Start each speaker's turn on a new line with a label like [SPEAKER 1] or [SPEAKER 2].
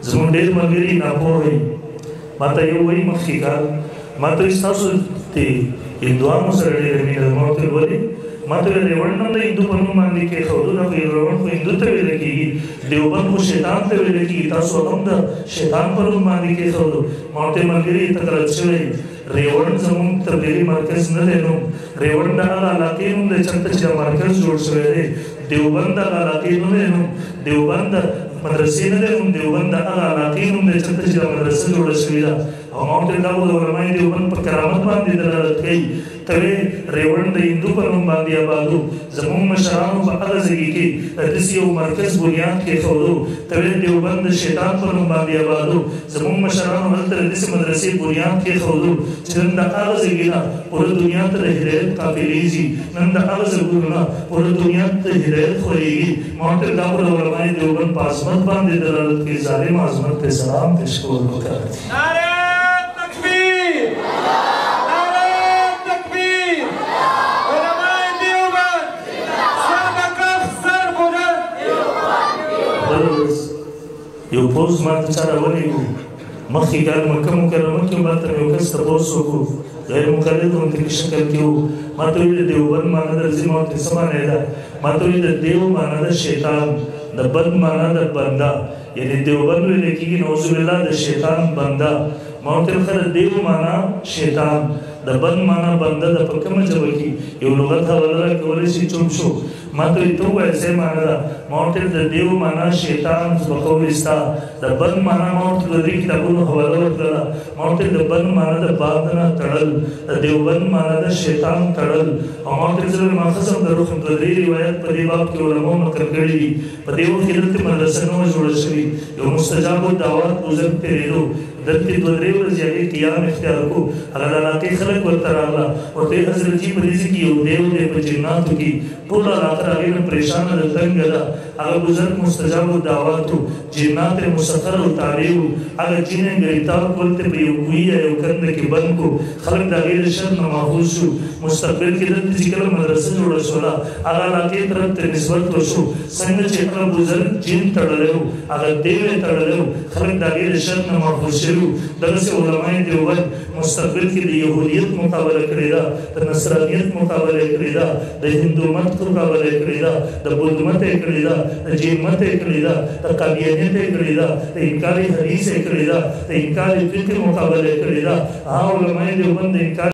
[SPEAKER 1] زمون ډېر ملګري ناپوهه ماته یو وایي مخکې کال ما ته ستاسو د هندوانو سره ډېره مینه ده. ما ورته ویل ولې؟ ما ته ویل ریوڼ هم د هندو په نوم باندې کېښودو دا خو ریوڼ خو هندو ته ویله کېږي، دیوبند خو شیطان ته ویله کېږي، تاسو هم د شیطان په نوم باندې کېښودو. ما ورته ملګري ته غلط شوی، ریوڼ زموږ تبلیغي مرکز نه دی نوم، ریوڼ د هغه علاقې نوم دی چېرته چې دا مرکز جوړ شوی دی. دیوبند د هغه علاقې نه دی نوم، دیوبند د مدرسې نه دی نوم، دیوبند د هغه علاقې نوم دی چېرته چې دا مدرسه جوړه شوې ده. او ما ورته دا خو د علمای دیوبند په کرامت باندې دلالت کوي. ته وې ریوڼ د هندو په نوم باندې آبادو، زموږ مشرانو په هغه ځای کې داسې یو مرکز بنیاد کېښودو. ته وې دیوبند د شیطان په نوم باندې آبادو، زموږ مشرانو هلته داسې مدرسې بنیاد کېښودو چې نن د هغه ځای نه پوره دنیا ته د هدایت قافلې ځي، نن د هغه ځایونو نه پوره دنیا ته هدایت خورېږي. ما ورته دا خو د علمای دیوبند په عظمت باندې دلالت کوي. ظالم عظمت ته سلام پیش کول وکړه. یو پوز ما ته چا راولی و مخکې کال مکه مکرمه کې ما ته یو کس تپوس وکړو غیر مقلد غوندې شکل کې و. ما ته ویل د دیوبند معنا درځي. ما ورته څه معنی ده؟ ما ته ویل د دیو معنا د شیطان، د بند معنا د بنده، یعنې دیوبند ویل کېږي نعوذ بالله د شیطان بنده. ما ورته ویل ښه د دیو معنا شیطان، د بند معنا بنده ده. په کومه ژبه کې یو لغت حواله راکولی شي؟ چوپ شو. ما ته ته ووایه څه معنا ده؟ ما ورته ویل د دیو معنا شیطان په قول ستا، د بند معنا ما ورته د دې کتابونو حواله ورکړله. ما ورته د بند معنا د باد نه تړل، د دیوبند معنا د شیطان تړل. او ما ورته زه ماخذ هم درو د دې روایت په دې باب کې علماو نقل کړي دي. په دې وخت کې دلته مدرسه نه وه جوړه شوې، یو مستجاب الدعوات بزرګ تېرېدو، دلته دوه درې ورځې هغې قیام اختیار کړو. هغه د علاقې خلک ورته راغله، ورته یې حضرت جي په دې ځای کې یو دیو دی په جناتو کې، ټوله علاقه هغې نه پریشانه ده، تنګه ده. هغه بزرګ مستجاب الدعوات و، جنات یې مسخر او تابع و. هغه جن یې ګرفتار کړل، ته په یو کوهي یا یو کنده کې بند کړو. خلک د هغې د شر نه محفوظ شو. مستقبل کې دلته چې کله مدرسه جوړه شوله، هغه علاقې طرف ته نسبت وشو. څنګه چې هغه بزرګ جن تړلی و، هغه دیو یې تړلی و، خلک د هغې د شر نه محفوظ شوي وو. دغسې علمای دیوبند مستقبل کې د یهودیت مقابله کړې ده، د نصرانیت مقابله یې کړې ده، د هندو مت مقابله یې کړې ده، د بودھ مت یې کړې ده، د جین مت یې کړې ده، د قادیانیت یې کړې ده، د انکار حدیث یې کړې ده، د انکار فقه مقابله یې کړې ده. هغه علمای دیوبند د انکار